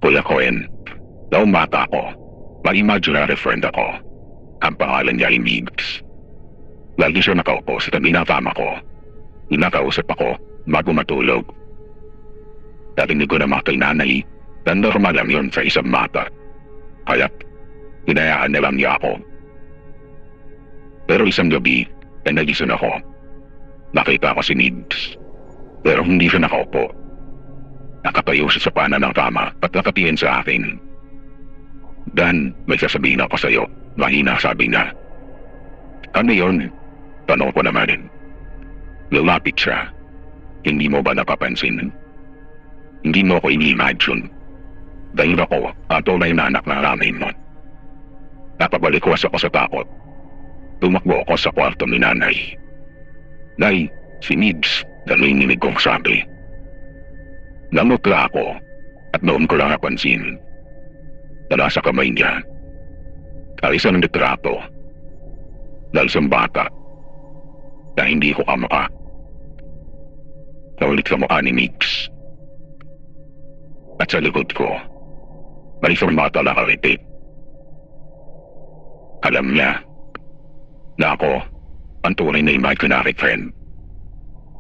Kuya Cohen, noong bata ako, may imaginary friend ako. Ang pangalan niya ay Migs. Lagi siya nakaupo sa tabi ng kama ko. Inakausap ako bago matulog. Narinig ko naman kay nanay na normal lang yun sa isang bata. Kaya hinayaan na lang niya ako. Pero isang gabi ay nagising ako. Nakita ko si Migs. Pero hindi siya nakaupo. Nakatayo siya sa pana ng kama at nakatingin sa akin. Dan, may sasabihin ako sa'yo. Mahina, sabi niya. Ano yun? Tanong ko naman. Lalapit siya. Hindi mo ba napapansin? Hindi mo ako ini-imagine. Dahil ako, tunay na anak na namin mo. Napabalikwas ako sa takot. Tumakbo ako sa kwarto ni nanay. Nay, si Migs, narinig kong sabi. Namutla ako at noon ko lang napansin. Na nasa kamay niya ay isang litrato dahil sa bata na hindi ko kamukha. Naulit sa mukha ni Migs. At sa likod ko, may isang bata na nakaritik. Alam niya na ako ang tunay na imaginary friend.